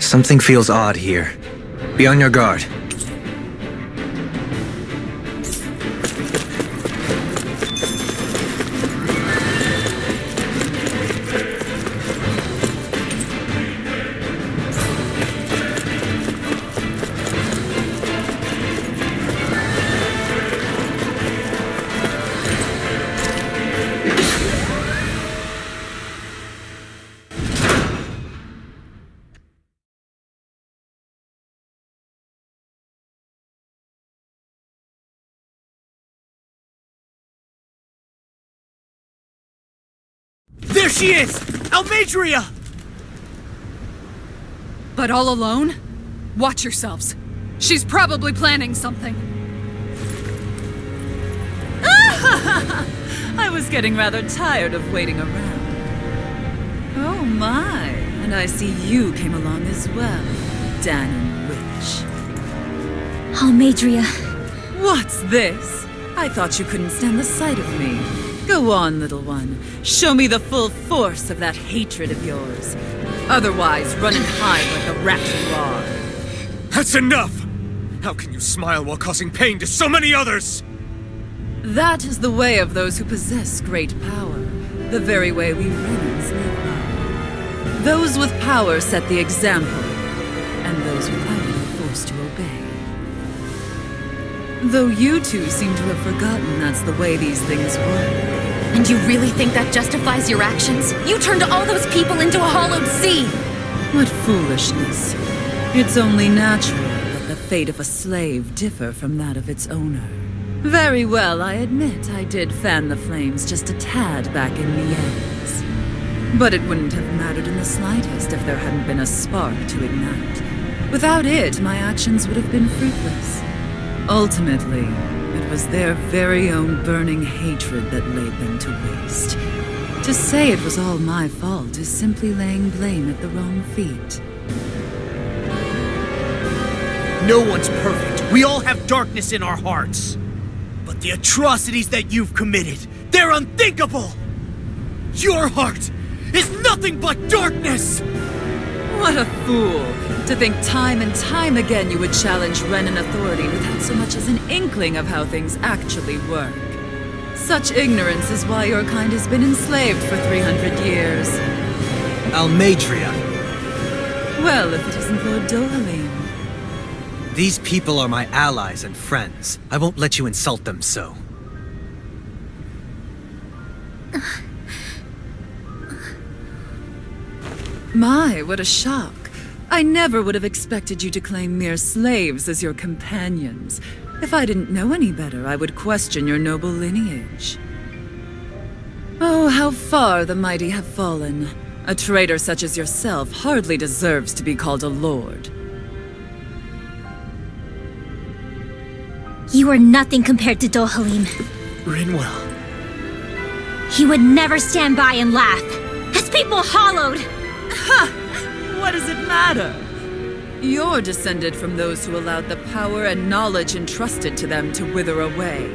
Something feels odd here. Be on your guard. There she is! Almeidrea! But all alone? Watch yourselves. She's probably planning something. I was getting rather tired of waiting around. Oh my, and I see you came along as well, Danon Witch. Almeidrea. What's this? I thought you couldn't stand the sight of me. Go on, little one. Show me the full force of that hatred of yours. Otherwise, run and hide like the rat you are. That's enough! How can you smile while causing pain to so many others? That is the way of those who possess great power. The very way we humans live by. Those with power set the example, and those without it are forced to obey. Though you two seem to have forgotten that's the way these things work. And you really think that justifies your actions? You turned all those people into a hollowed sea! What foolishness. It's only natural that the fate of a slave differ from that of its owner. Very well, I admit I did fan the flames just a tad back in Mies. But it wouldn't have mattered in the slightest if there hadn't been a spark to ignite. Without it, my actions would have been fruitless. Ultimately, it was their very own burning hatred that laid them to waste. To say it was all my fault is simply laying blame at the wrong feet. No one's perfect. We all have darkness in our hearts. But the atrocities that you've committed, they're unthinkable! Your heart is nothing but darkness! What a fool! To think time and time again you would challenge Renan authority without so much as an inkling of how things actually work. Such ignorance is why your kind has been enslaved for 300 years. Almeidrea. Well, if it isn't Lord Dohalim. These people are my allies and friends. I won't let you insult them so. My, what a shock. I never would have expected you to claim mere slaves as your companions. If I didn't know any better, I would question your noble lineage. Oh, how far the mighty have fallen. A traitor such as yourself hardly deserves to be called a lord. You are nothing compared to Dohalim. Rinwell. He would never stand by and laugh. His people hollowed! Ha! What does it matter? You're descended from those who allowed the power and knowledge entrusted to them to wither away.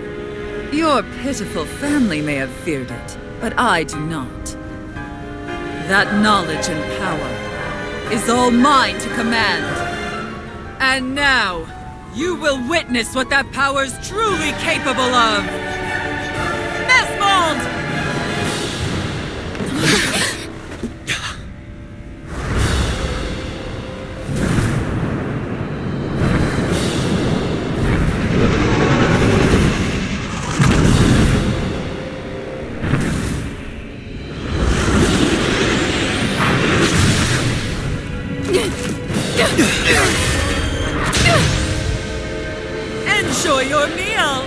Your pitiful family may have feared it, but I do not. That knowledge and power is all mine to command. And now, you will witness what that power's truly capable of! Mesmald! Enjoy your meal!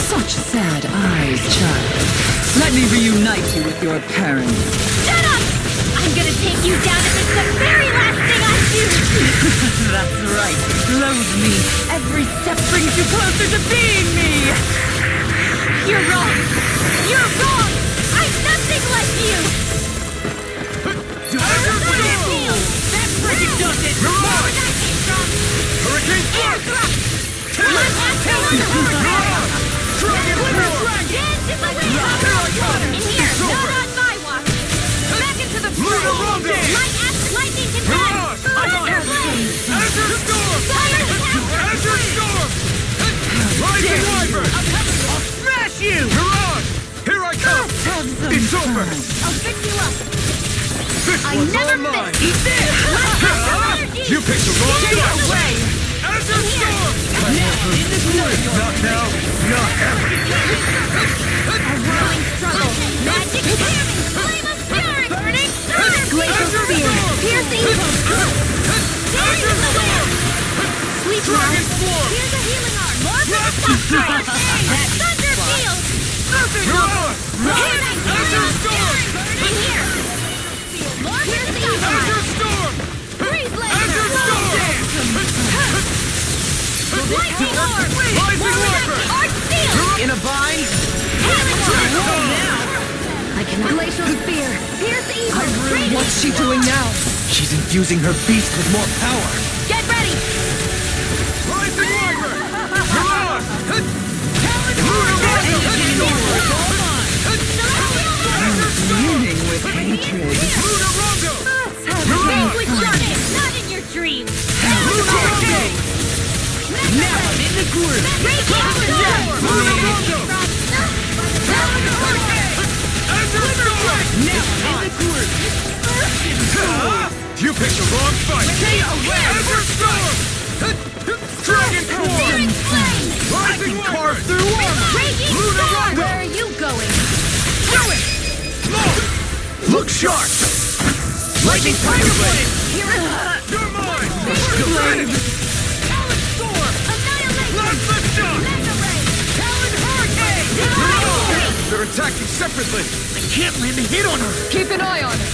Such sad eyes, child. Let me reunite you with your parents. Shut up! I'm gonna take you down if it's the very last thing I do! That's right. Loathe me. Every step brings you closer to being me! You're wrong! You're wrong! I'm nothing like you! That freaking does it! Where would I came from? Hurricane Airdrop! In here, not on my watch. Back into the fray. Lightning confetti. Azure Storm! Azure Storm! Rising Wyvern! I'll smash you! Mirage! Here I come! It's over! I'll fix you up. This I one's never all mine! miss. Eat this! You picked the wrong fight! Azure Storm! Not now, not ever! A growing struggle. Magic jamming. Flame of fury. Burning storm. Glacial spear. Pierce evil. Tearing the wind. Sweet Dragon love. Swarm! Here's a healing arm. More for the sunshine. Thunder field. Thunder Mirage! Azure Storm! in here. More for the sunshine. Azure Storm! Breeze laser. Azure Storm! Lightning orb. Rising Wyvern! Arc steel. In a bind? Healing orb. Now! I cannot. Glacial spear. Pierce evil. What's she doing now? She's infusing her beast with more power. Get ready. Rising Wyvern! Mirage! Beaming with hatred. Lunarongo! Language journey, not in your dreams. Lunarongo! Now I'm in the group. Lunarongo! Azure Storm! You picked the wrong fight! Azure Storm! Dragon Swarm! Rising Wyvern! Through Raging storm. Lunarongo! Where are you going? Do it! Look sharp! Lightning Tiger Blade! You're mine! Talon Storm! Annihilation. Plasma Shock! Mega ray. Talon Hurricane! They're attacking separately! I can't land a hit on her! Keep an eye on her.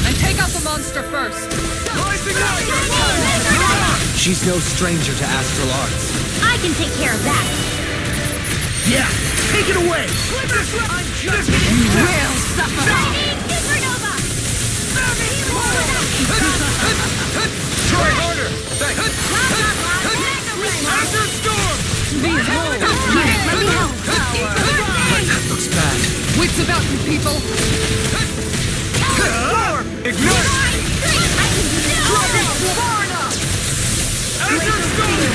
And take out the monster first. Rising Wyvern! She's no stranger to astral arts. I can take care of that. Yeah! Take it away! I'm just Will suffer. Shining supernova. Try harder! Thanks! Azure Storm! Behold. Here, let me help. That looks bad. Wits about you, people. Ignite! Azure Storm!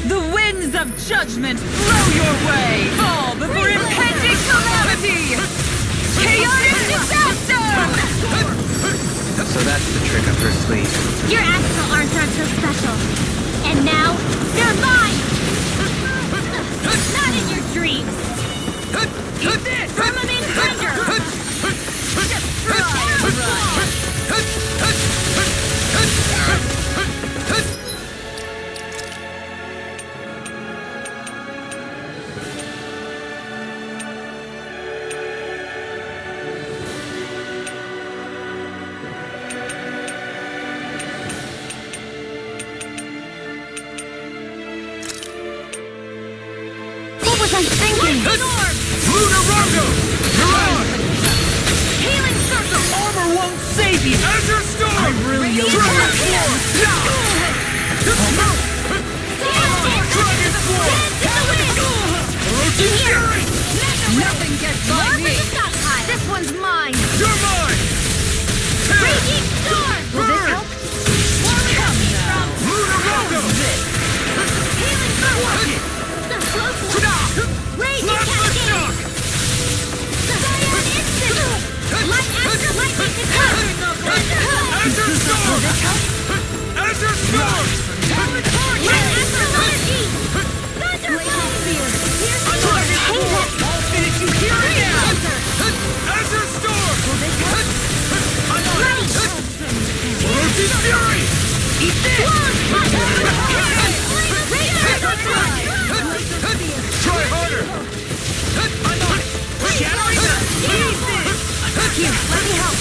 The winds of judgment blow your way! Fall before impending calamity! Chaotic disaster! So that's the trick up her sleeve. Your astral arms aren't so special. And now, they're mine! Not in your dreams! Eat this! Firmament Thunder! What was I thinking? Lunarongo! Mirage! Healing circle! Armor won't save you! Azure Storm! I really Dragon Swarm! Dragon Swarm! Orochi Fury! Nothing gets by me. This one's mine! You're mine! Raging storm! Will this help? Lunarongo! Healing circle! Raging cascade! Cyan instant! Light astral lightning control! Azure Storm! Azure Storm! Light astral energy! Thunderbolt! I'll finish you here and now! Azure Storm! Orochi Fury! Eat this! Try harder! I'm on it! Shattering the Here, let me help.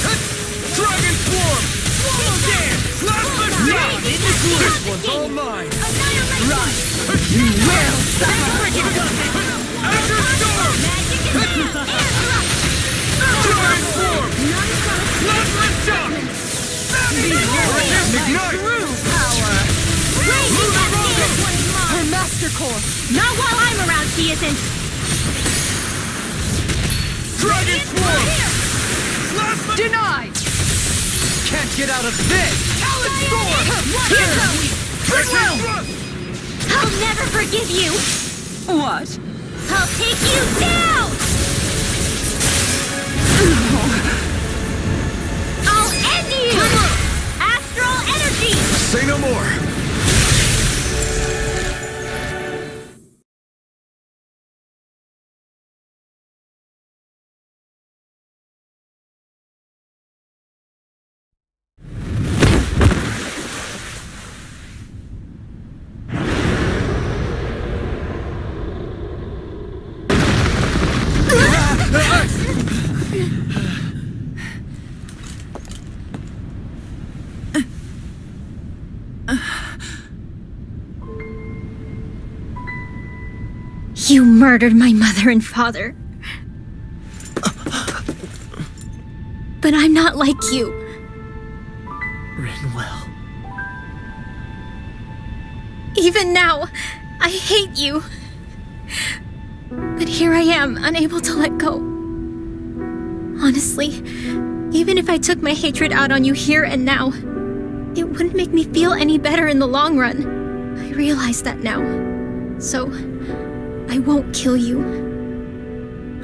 Dragon Swarm! Swallow Dance! Plasma Shock! This one's all mine! Right. You will suffer! Azure Storm! Dragon Swarm! Plasma Shock! Ignite! Raging Not while I'm around, she isn't. Dragon Swarm! Denied! Can't get out of this! Talon Storm! I'll never forgive you! What? I'll take you down! I'll end you! Astral energy! Say no more! You murdered my mother and father. But I'm not like you. Rinwell. Even now, I hate you. But here I am, unable to let go. Honestly, even if I took my hatred out on you here and now, it wouldn't make me feel any better in the long run. I realize that now. So, I won't kill you.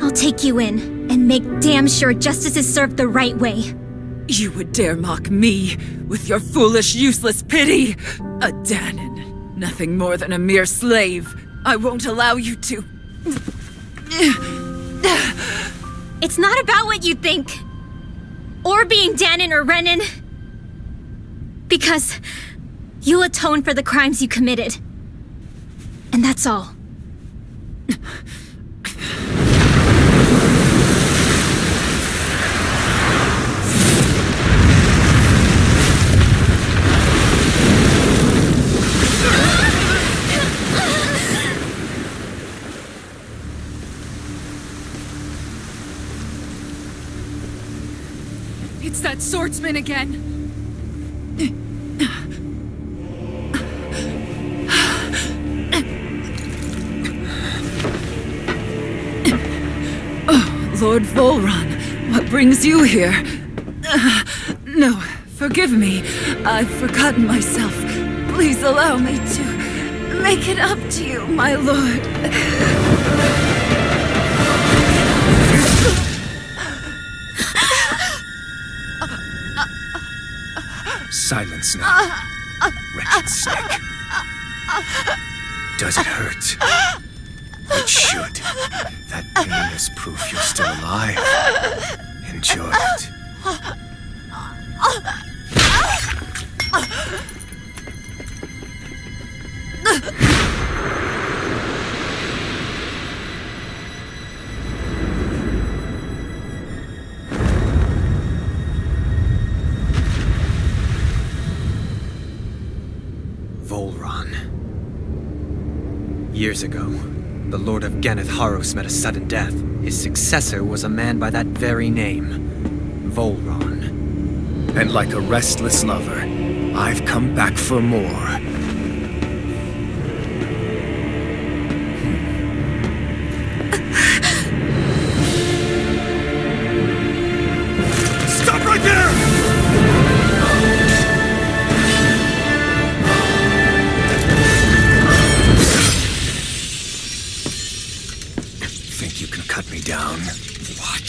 I'll take you in and make damn sure justice is served the right way. You would dare mock me with your foolish, useless pity? A Danon, nothing more than a mere slave. I won't allow you to... It's not about what you think. Or being Danon or Renan. Because you'll atone for the crimes you committed. And that's all. It's that swordsman again. Lord Volron, what brings you here? No, forgive me. I've forgotten myself. Please allow me to make it up to you, my lord. Silence now, wretched snake. Does it hurt? It should. That pain is proof you're still alive. Enjoy it. Volron. Years ago, the Lord of Ganneth Haros met a sudden death. His successor was a man by that very name, Volron. And like a restless lover, I've come back for more. Stop right there! Think you can cut me down? What?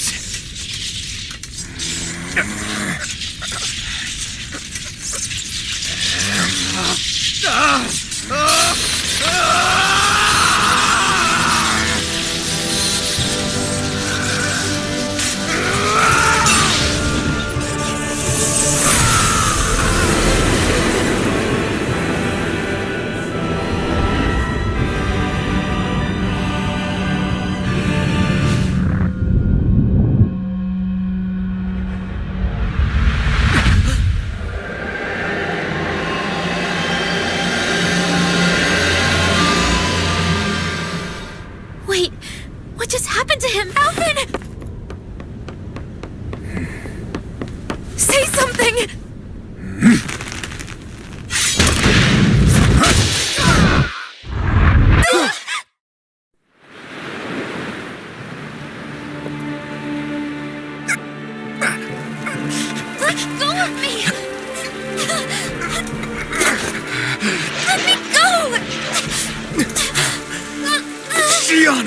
Sion!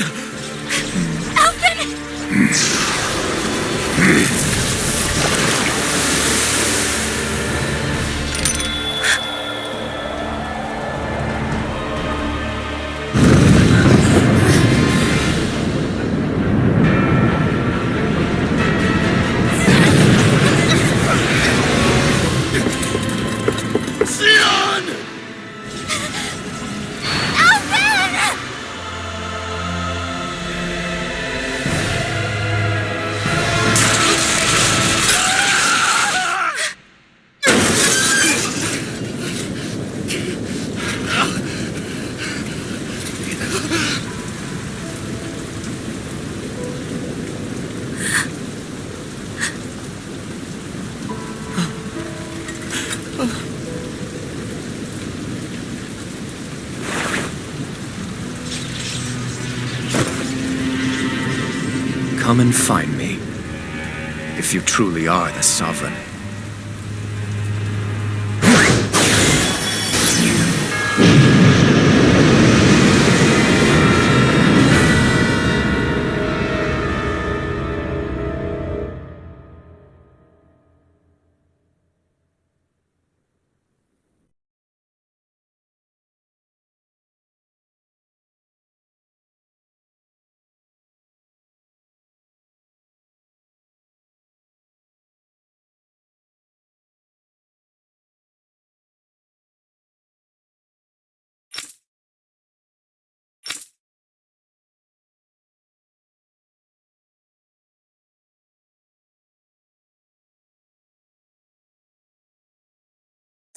Sion! Come and find me, if you truly are the Sovereign.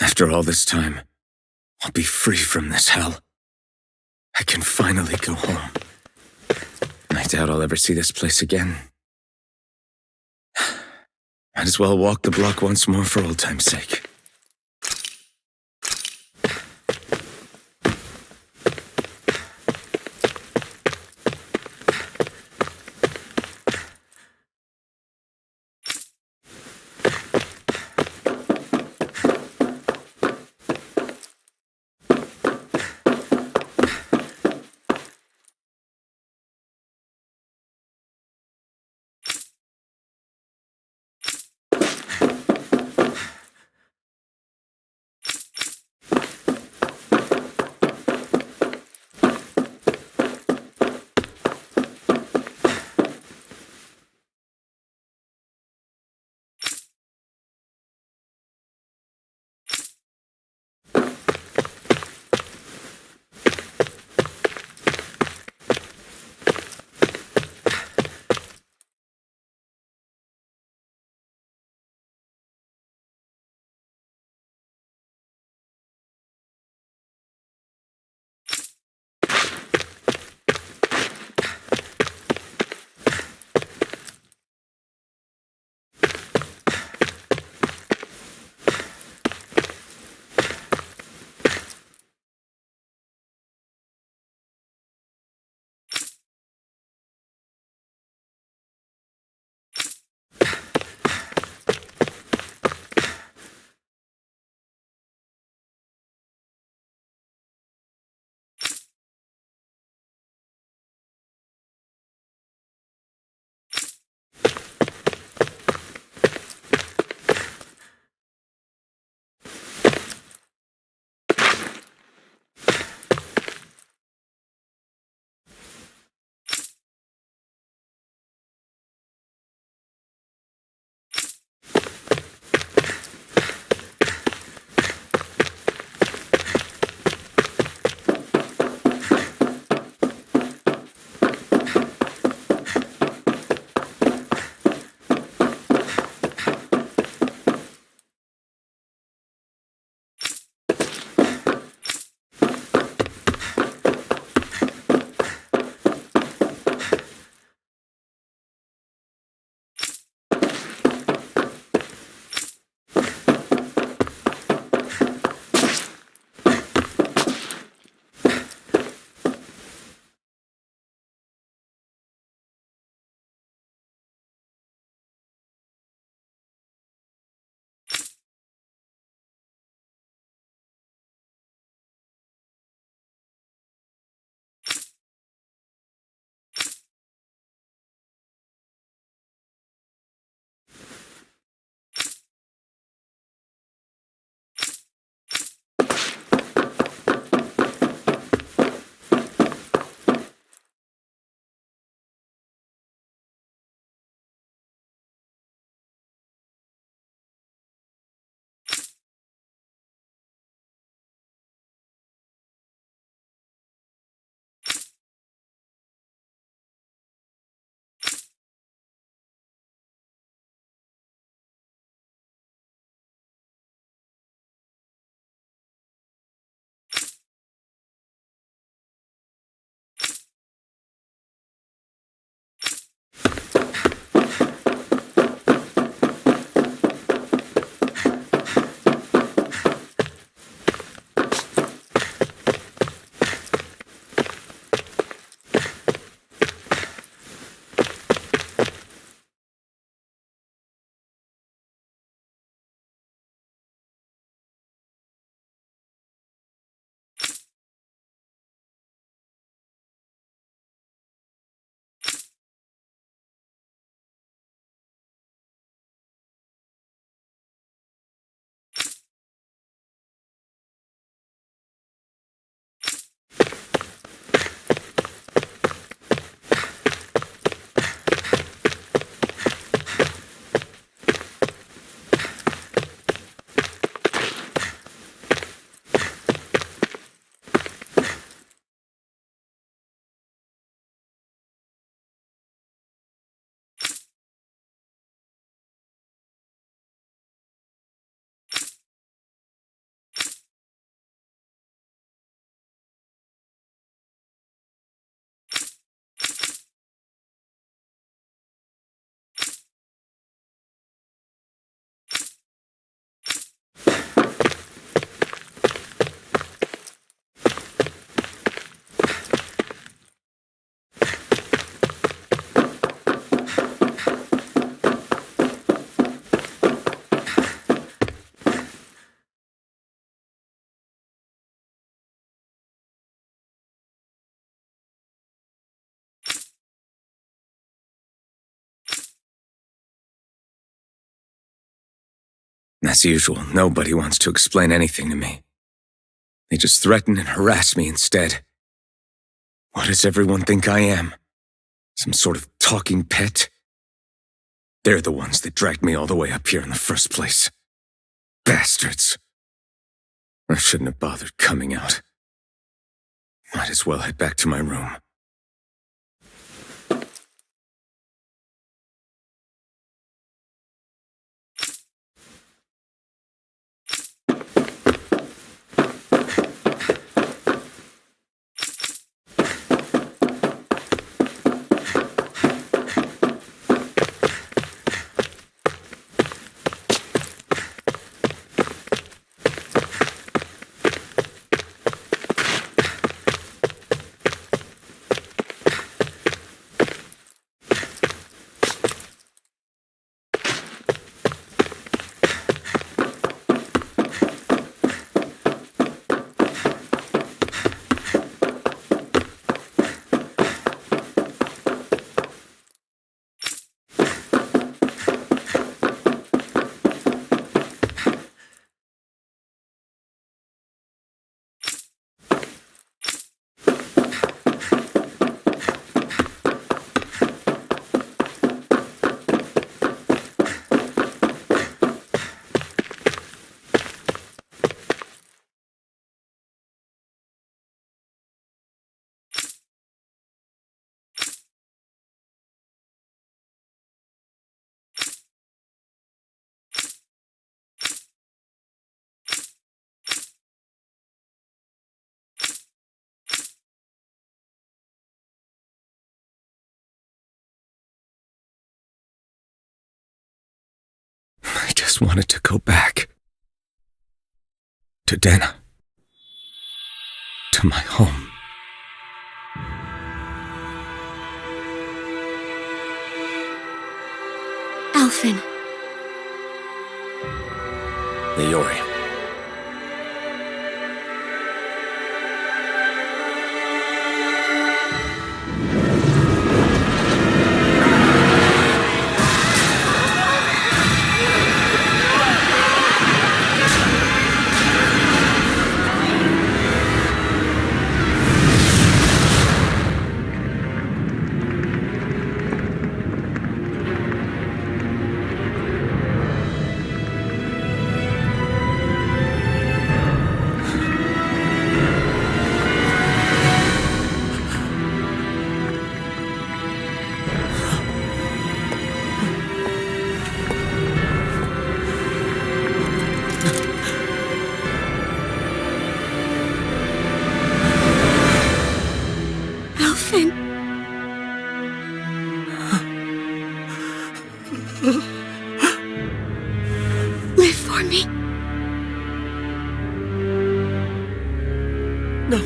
After all this time, I'll be free from this hell. I can finally go home. I doubt I'll ever see this place again. Might as well walk the block once more for old time's sake. As usual, nobody wants to explain anything to me. They just threaten and harass me instead. What does everyone think I am? Some sort of talking pet? They're the ones that dragged me all the way up here in the first place. Bastards. I shouldn't have bothered coming out. Might as well head back to my room. I just wanted to go back. To Dana. To my home. Alphen. Leori. Live for me. No.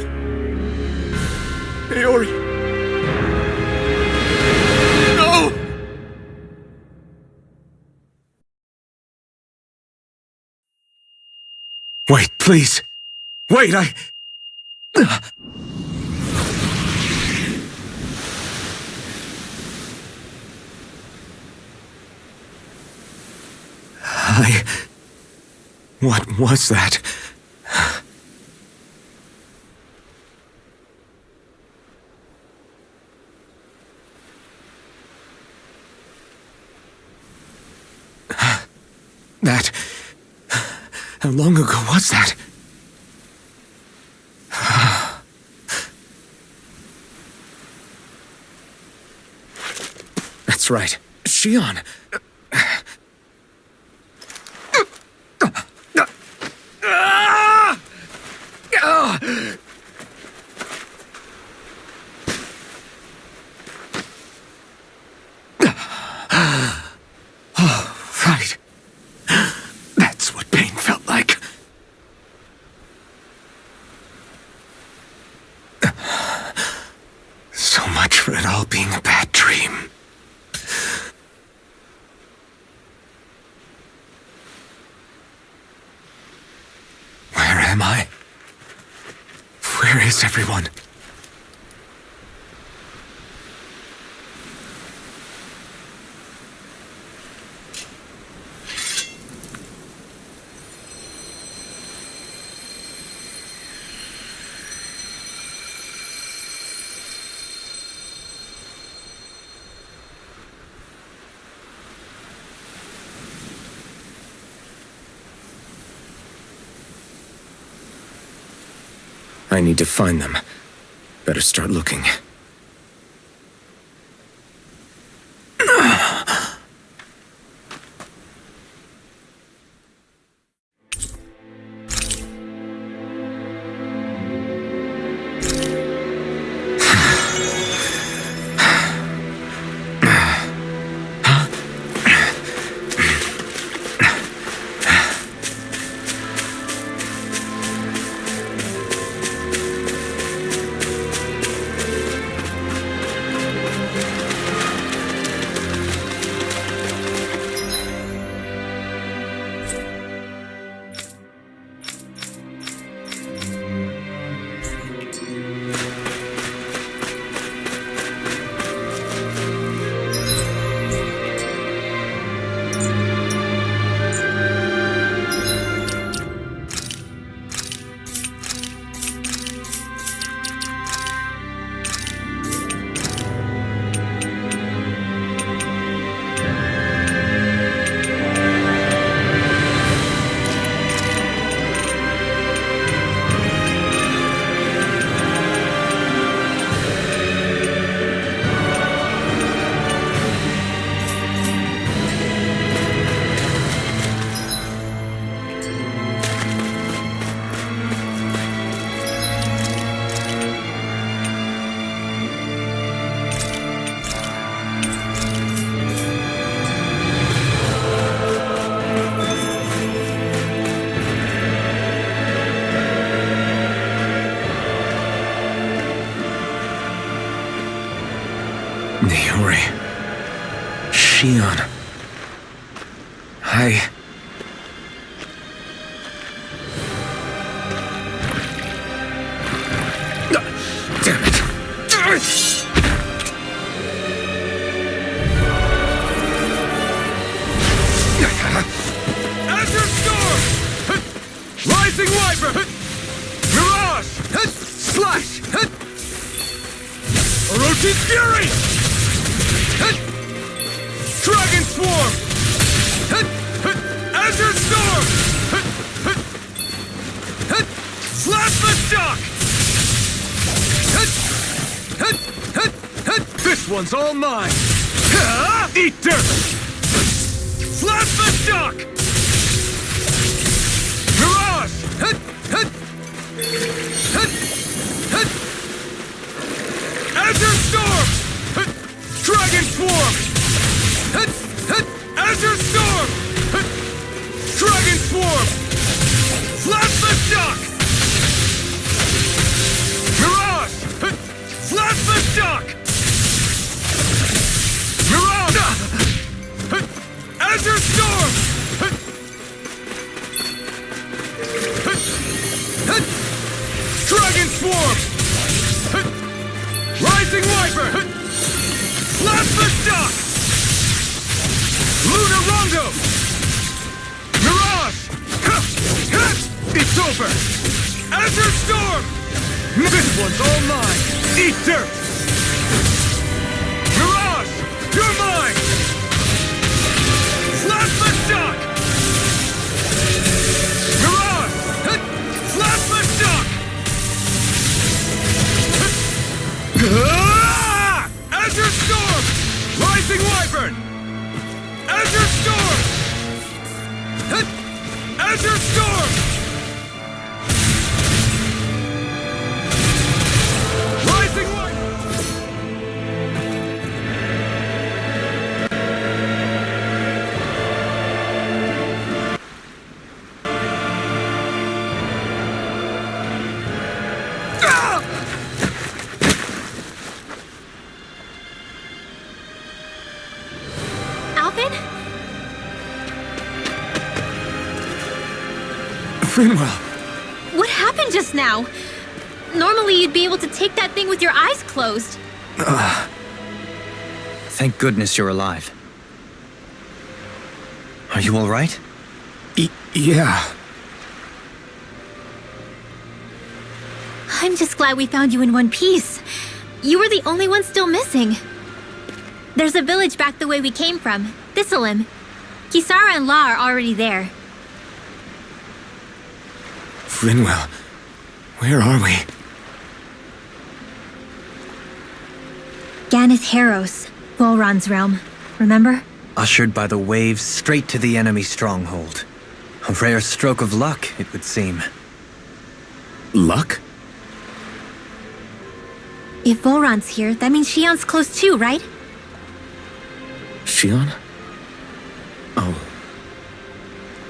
Leori. No! Wait, please. Wait, What was that? That... How long ago was that? That's right. Shion. Right. That's what pain felt like. So much for it all being a bad dream. Where am I? Where is everyone? I need to find them. Better start looking. Niori. Shion. Damn it. Azure Storm! Rising Viper! Mirage! Slash! Orochi's Fury! Dragon Swarm! Azure Storm! Plasma Shock! This one's all mine! Eat dirt! Plasma Shock! Mirage! Azure Storm! Dragon Swarm! Azure Storm! Dragon Swarm! Plasma Shock! Mirage! Plasma Shock! Mirage! Azure Storm! Dragon Swarm! Rising Viper! Plasma Shock! Lunar Rondo! Mirage! It's over! Azure Storm! This one's all mine! Eat dirt! Mirage! You're mine! Plasma Shock! Mirage! Plasma Shock! Azure Storm! Rising Wyvern! Azure Storm! Azure Storm! Rising Wyvern! Alvin? Finwell! What happened just now? Normally you'd be able to take that thing with your eyes closed. Thank goodness you're alive. Are you all right? Yeah. I'm just glad we found you in one piece. You were the only one still missing. There's a village back the way we came from, Thistleim. Kisara and La are already there. Finwell, where are we? Ganeth Haros, Volron's realm. Remember? Ushered by the waves straight to the enemy stronghold. A rare stroke of luck, it would seem. Luck? If Volron's here, that means Shion's close too, right? Shion? Oh.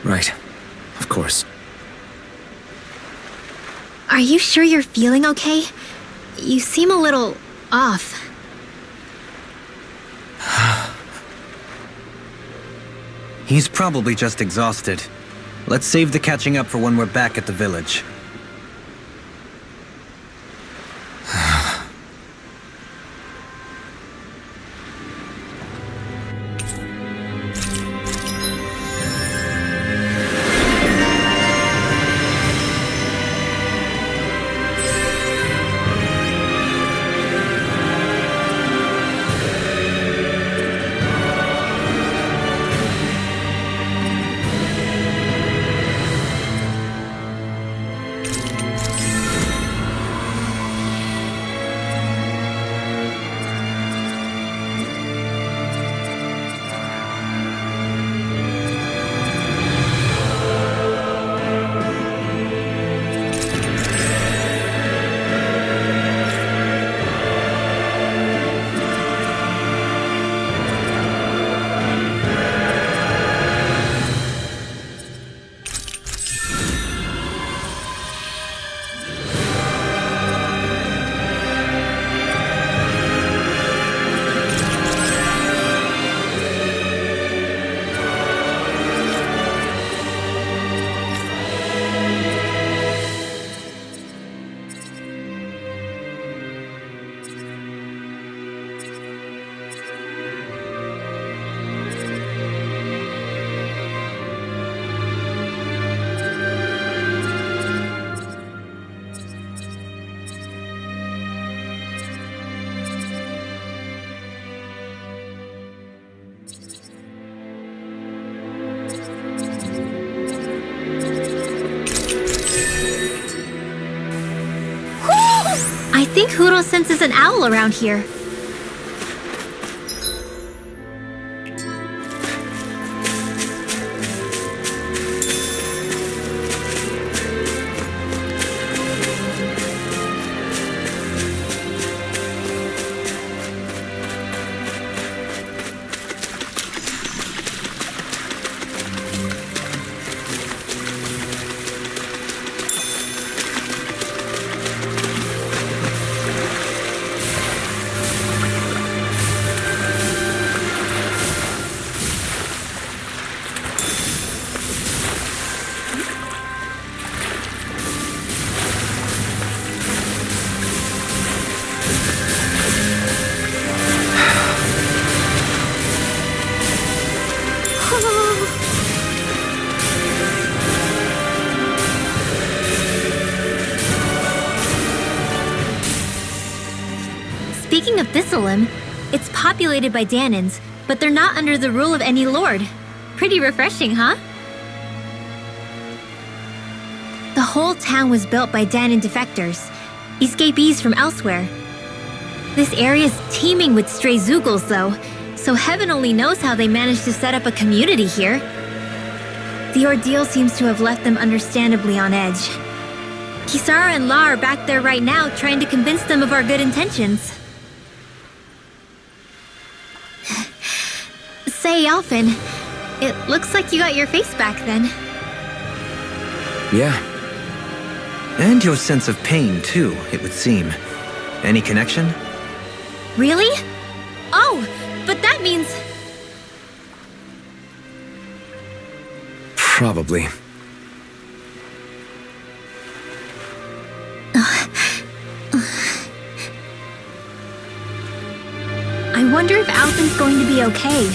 Right. Of course. Are you sure you're feeling okay? You seem a little off. He's probably just exhausted. Let's save the catching up for when we're back at the village. I think Huro senses an owl around here. Speaking of Thistlelim, it's populated by Danans, but they're not under the rule of any lord. Pretty refreshing, huh? The whole town was built by Danan defectors, escapees from elsewhere. This area's teeming with stray Zeugles, though, so heaven only knows how they managed to set up a community here. The ordeal seems to have left them understandably on edge. Kisara and La are back there right now trying to convince them of our good intentions. Say, Alphen, it looks like you got your face back then. Yeah. And your sense of pain, too, it would seem. Any connection? Really? Oh, but that means... Probably. I wonder if Alphen's going to be okay.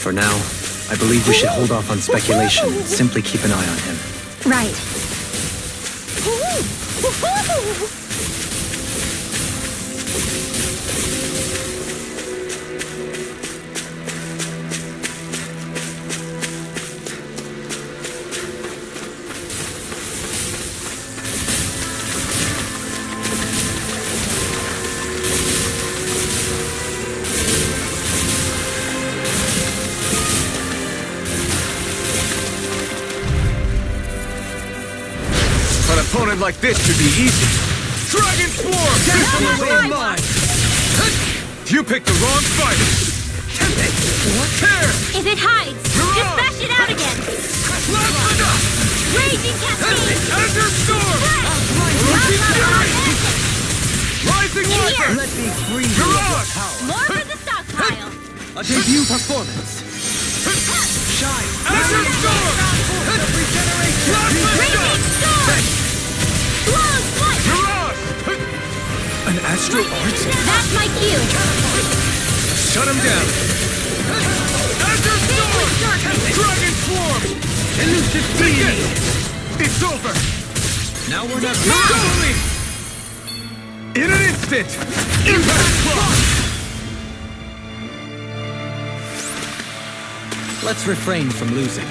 For now, I believe we should hold off on speculation and simply keep an eye on him. Right. time like this should be easy. Dragon Swarm! This one's all mine! You picked the wrong fight! Tear! If it hides, just bash it out again! Raging Cascade! Azure Storm! Rising Weapon! Let me free you of your power. More for the stockpile! A debut performance. Shine. Azure Storm! Raging Storm! Slow Swipe! Mirage! An astral art? That's my cue! Shut him down! Azure Storm! Dragon Swarm! Elusive Take it! It's over! Now we're not Slowly! In an instant! Impact Clock! Let's refrain from losing.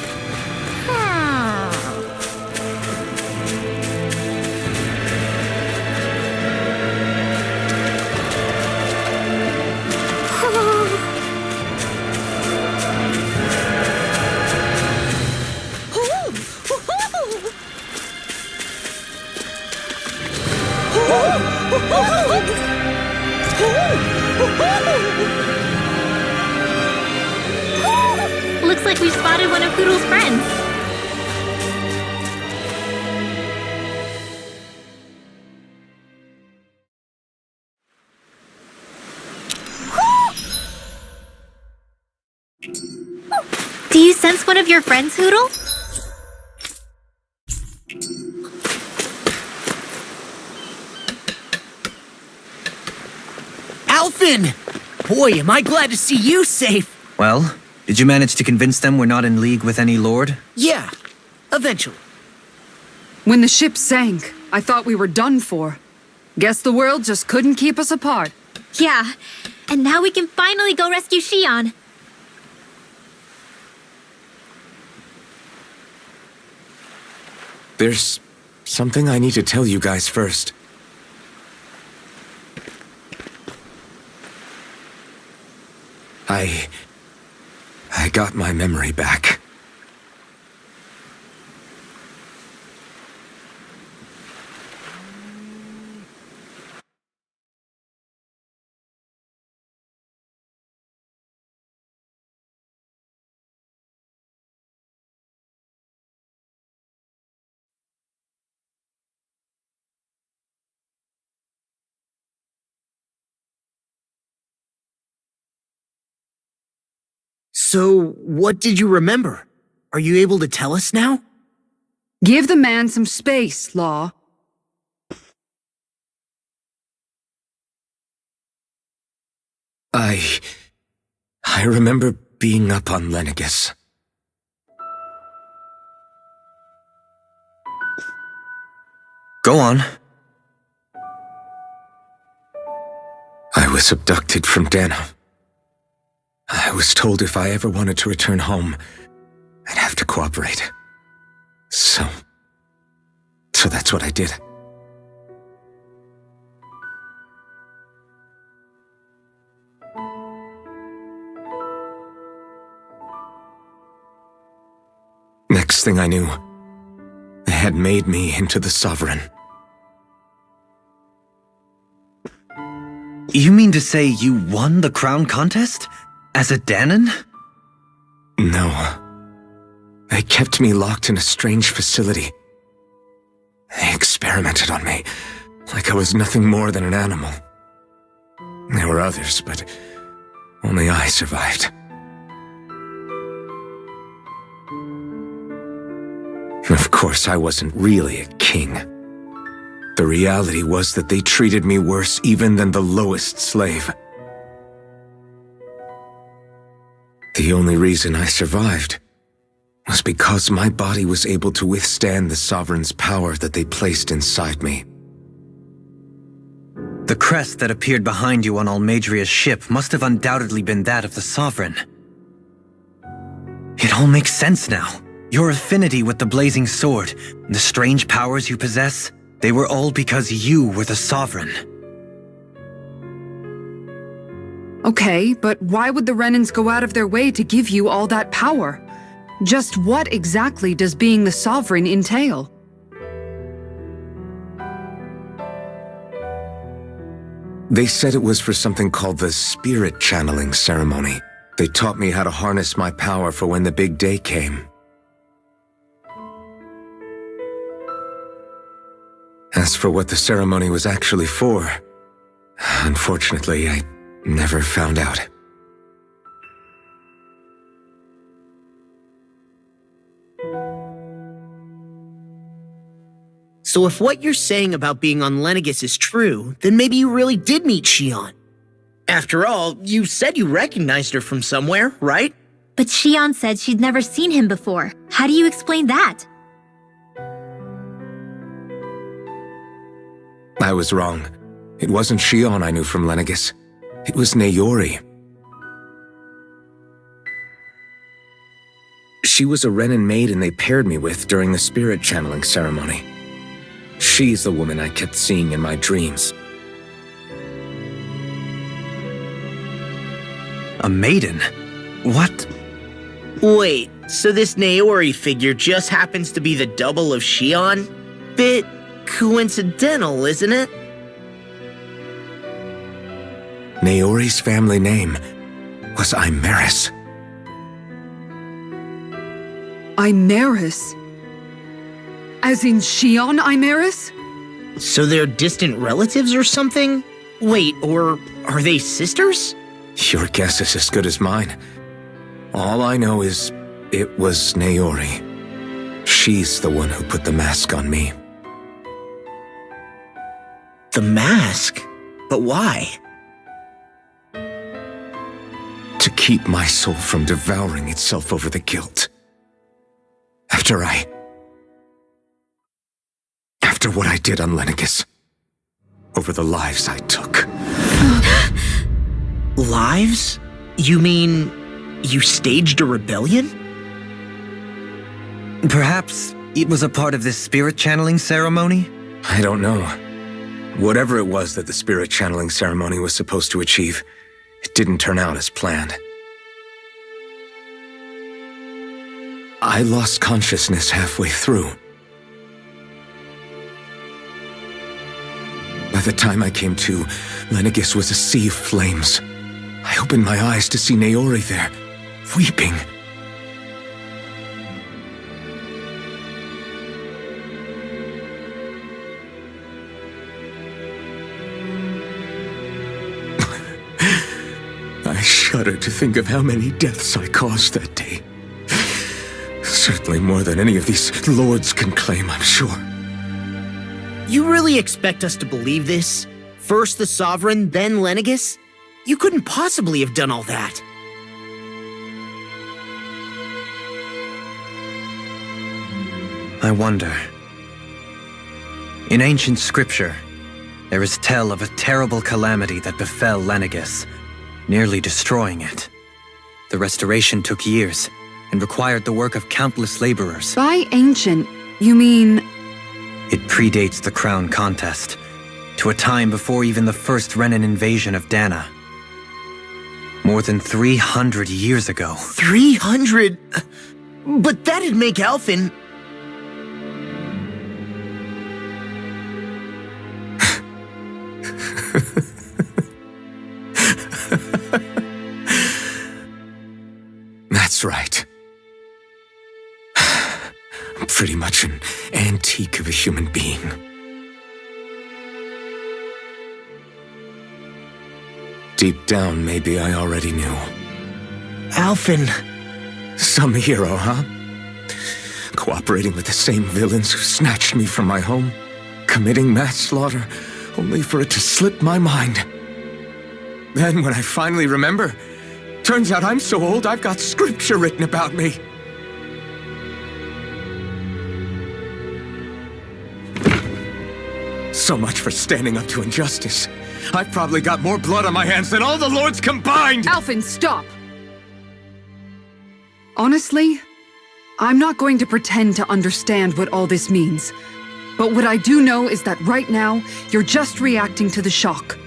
Looks like we've spotted one of Poodle's friends. Do you sense one of your friends, Hoodle? Alphen! Boy, am I glad to see you safe! Well, did you manage to convince them we're not in league with any lord? Yeah, eventually. When the ship sank, I thought we were done for. Guess the world just couldn't keep us apart. Yeah, and now we can finally go rescue Xion. There's something I need to tell you guys first. I got my memory back. So, what did you remember? Are you able to tell us now? Give the man some space, Law. I remember being up on Lenegus. Go on. I was abducted from Dana. I was told if I ever wanted to return home, I'd have to cooperate. So that's what I did. Next thing I knew, they had made me into the Sovereign. You mean to say you won the crown contest? As a Danon? No. They kept me locked in a strange facility. They experimented on me, like I was nothing more than an animal. There were others, but only I survived. Of course, I wasn't really a king. The reality was that they treated me worse even than the lowest slave. The only reason I survived was because my body was able to withstand the Sovereign's power that they placed inside me. The crest that appeared behind you on Almeidrea's ship must have undoubtedly been that of the Sovereign. It all makes sense now. Your affinity with the blazing sword, and the strange powers you possess, they were all because you were the Sovereign. Okay, but why would the Renans go out of their way to give you all that power? Just what exactly does being the Sovereign entail? They said it was for something called the spirit channeling ceremony. They taught me how to harness my power for when the big day came. As for what the ceremony was actually for, unfortunately, I never found out. So if what you're saying about being on Lenegis is true, then maybe you really did meet Shion. After all, you said you recognized her from somewhere, right? But Shion said she'd never seen him before. How do you explain that? I was wrong. It wasn't Shion I knew from Lenegis. It was Naori. She was a Renin maiden they paired me with during the spirit channeling ceremony. She's the woman I kept seeing in my dreams. A maiden? What? Wait, so this Naori figure just happens to be the double of Shion? Bit coincidental, isn't it? Naori's family name was Imeris. Imeris? As in Shion Imeris? So they're distant relatives or something? Wait, or are they sisters? Your guess is as good as mine. All I know is it was Naori. She's the one who put the mask on me. The mask? But why? To keep my soul from devouring itself over the guilt. After what I did on Lenegis. Over the lives I took. Lives? You mean you staged a rebellion? Perhaps it was a part of this spirit channeling ceremony? I don't know. Whatever it was that the spirit channeling ceremony was supposed to achieve, it didn't turn out as planned. I lost consciousness halfway through. By the time I came to, Lenegis was a sea of flames. I opened my eyes to see Naori there, weeping. I shudder to think of how many deaths I caused that day. Certainly more than any of these lords can claim, I'm sure. You really expect us to believe this? First the Sovereign, then Lenegis? You couldn't possibly have done all that. I wonder. In ancient scripture, there is tell of a terrible calamity that befell Lenegis, nearly destroying it. The restoration took years, and required the work of countless laborers. By ancient, you mean... It predates the crown contest, to a time before even the first Renin invasion of Dana. More than 300 years ago. 300? But that'd make Alphen... That's right. I'm pretty much an antique of a human being. Deep down, maybe I already knew. Alphen... Some hero, huh? Cooperating with the same villains who snatched me from my home, committing mass slaughter, only for it to slip my mind. Then, when I finally remember, turns out I'm so old I've got scripture written about me. So much for standing up to injustice. I've probably got more blood on my hands than all the lords combined! Alphen, stop! Honestly, I'm not going to pretend to understand what all this means. But what I do know is that right now, you're just reacting to the shock.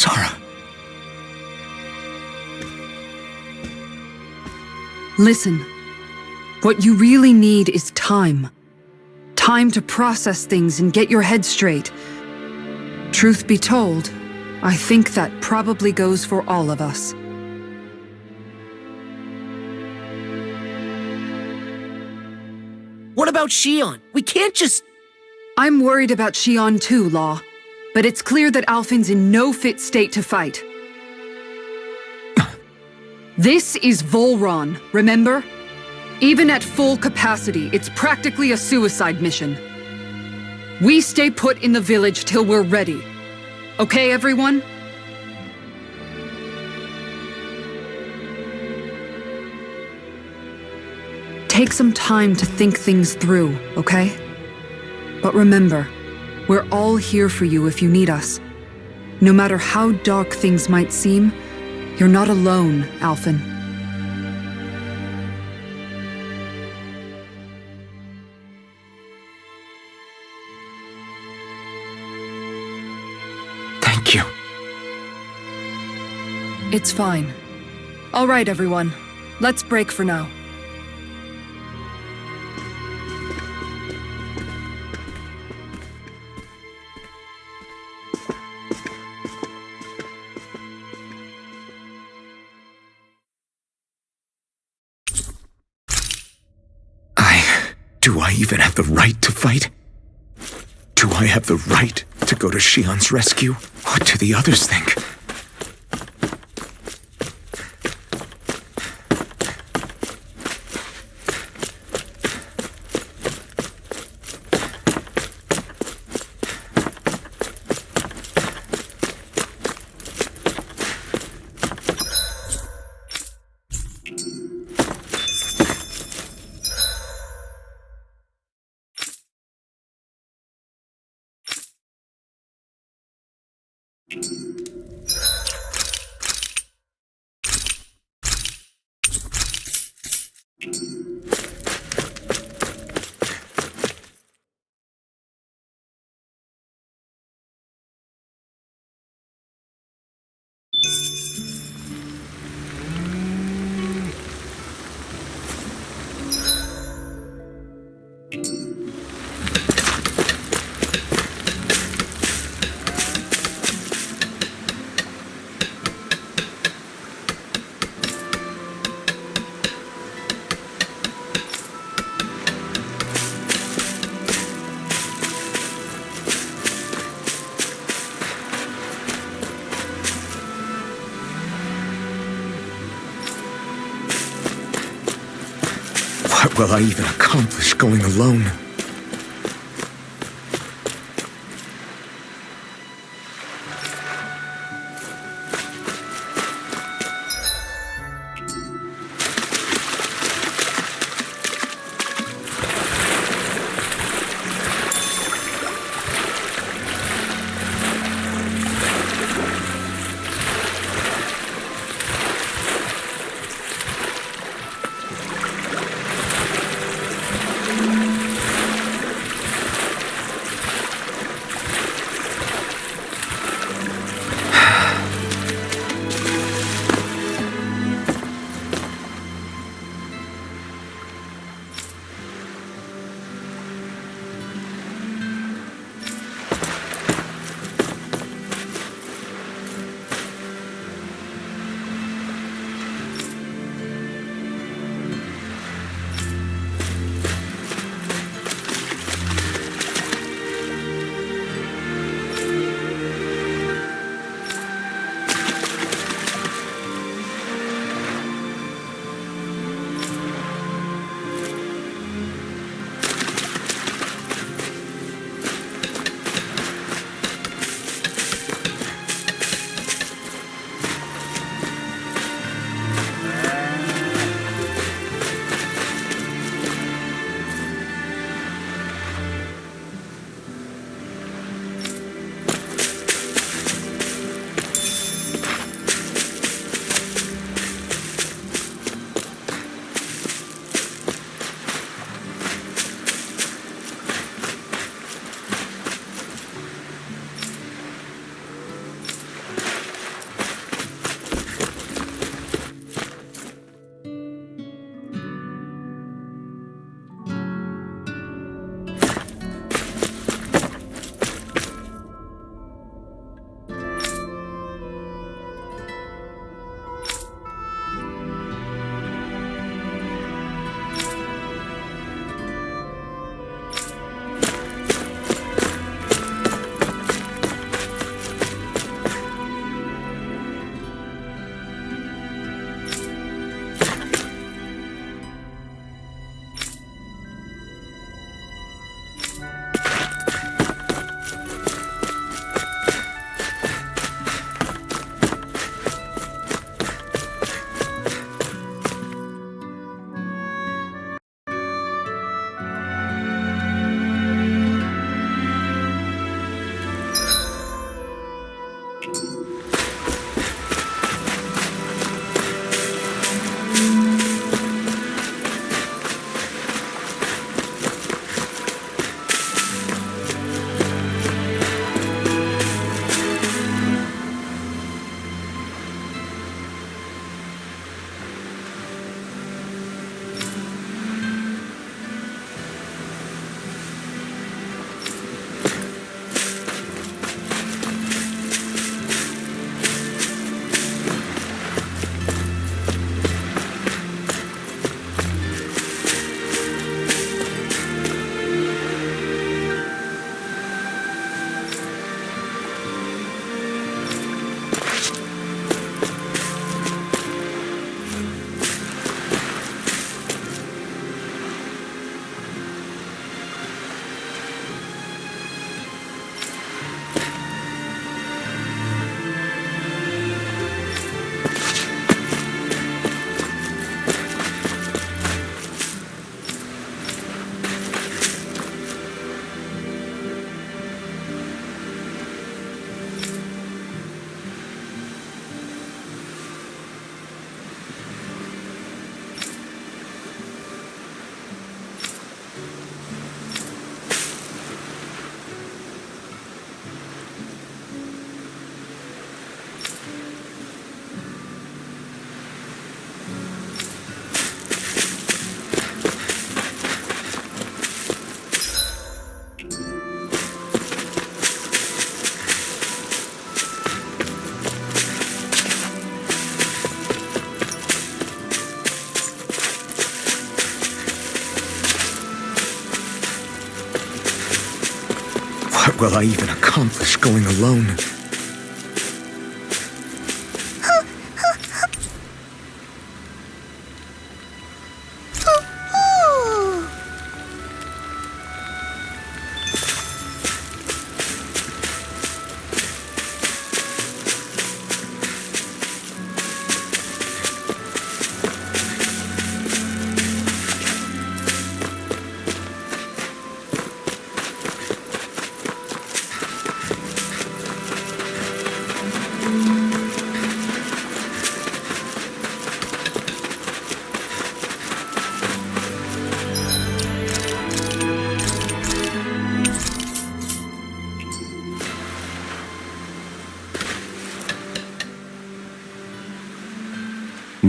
Sara. Listen. What you really need is time. Time to process things and get your head straight. Truth be told, I think that probably goes for all of us. What about Shion? We can't just... I'm worried about Shion too, Law. But it's clear that Alphen's in no fit state to fight. This is Volron, remember? Even at full capacity, it's practically a suicide mission. We stay put in the village till we're ready. Okay, everyone? Take some time to think things through, okay? But remember, we're all here for you if you need us. No matter how dark things might seem, you're not alone, Alphen. Thank you. It's fine. All right, everyone. Let's break for now. Do I even have the right to fight? Do I have the right to go to Shion's rescue? What do the others think? What will I even accomplish going alone? will I even accomplish going alone?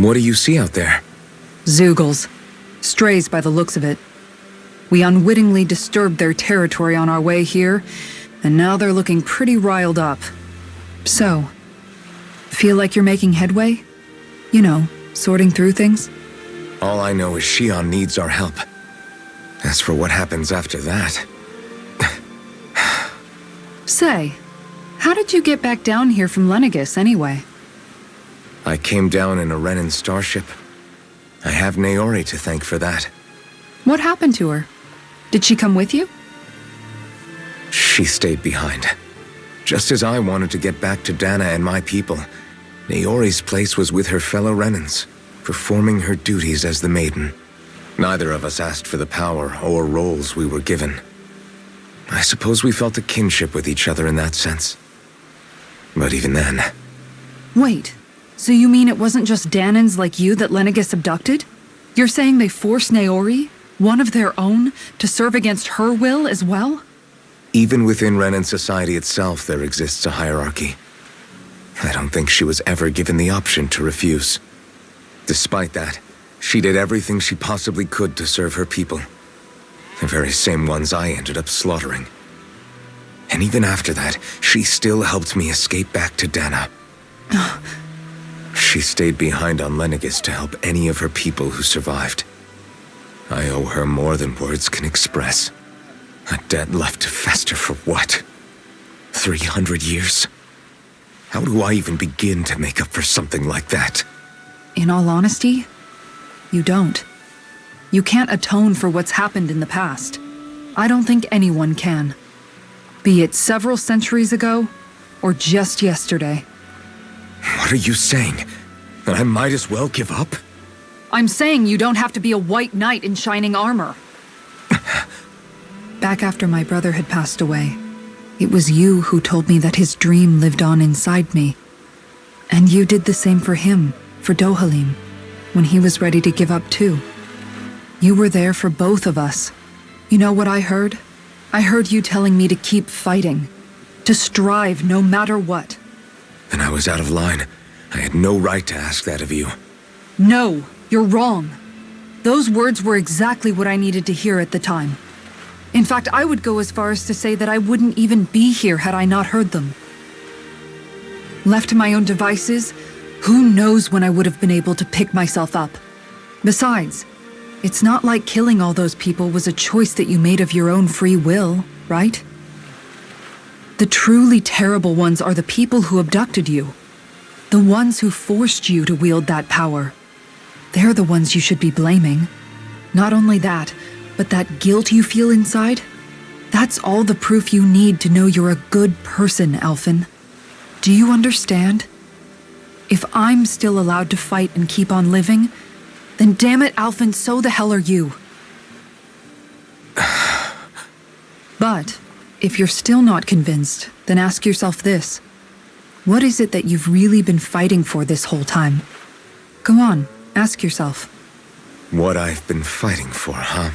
What do you see out there? Zeugles. Strays by the looks of it. We unwittingly disturbed their territory on our way here, and now they're looking pretty riled up. So, feel like you're making headway? You know, sorting through things? All I know is Shion needs our help. As for what happens after that... Say, how did you get back down here from Lenegis anyway? I came down in a Renan starship. I have Naori to thank for that. What happened to her? Did she come with you? She stayed behind. Just as I wanted to get back to Dana and my people, Naori's place was with her fellow Renans, performing her duties as the Maiden. Neither of us asked for the power or roles we were given. I suppose we felt a kinship with each other in that sense. But even then... Wait, so you mean it wasn't just Danans like you that Lenegis abducted? You're saying they forced Naori, one of their own, to serve against her will as well? Even within Renan society itself, there exists a hierarchy. I don't think she was ever given the option to refuse. Despite that, she did everything she possibly could to serve her people. The very same ones I ended up slaughtering. And even after that, she still helped me escape back to Dana. She stayed behind on Lenegis to help any of her people who survived. I owe her more than words can express. A debt left to fester for what? 300 years? How do I even begin to make up for something like that? In all honesty, you don't. You can't atone for what's happened in the past. I don't think anyone can. Be it several centuries ago, or just yesterday. What are you saying? That I might as well give up? I'm saying you don't have to be a white knight in shining armor. Back after my brother had passed away, it was you who told me that his dream lived on inside me. And you did the same for him, for Dohalim, when he was ready to give up too. You were there for both of us. You know what I heard? I heard you telling me to keep fighting, to strive no matter what. Then I was out of line. I had no right to ask that of you. No, you're wrong. Those words were exactly what I needed to hear at the time. In fact, I would go as far as to say that I wouldn't even be here had I not heard them. Left to my own devices, who knows when I would have been able to pick myself up. Besides, it's not like killing all those people was a choice that you made of your own free will, right? The truly terrible ones are the people who abducted you. The ones who forced you to wield that power. They're the ones you should be blaming. Not only that, but that guilt you feel inside, that's all the proof you need to know you're a good person, Alphen. Do you understand? If I'm still allowed to fight and keep on living, then damn it, Alphen, so the hell are you. But, if you're still not convinced, then ask yourself this. What is it that you've really been fighting for this whole time? Go on, ask yourself. What I've been fighting for, huh?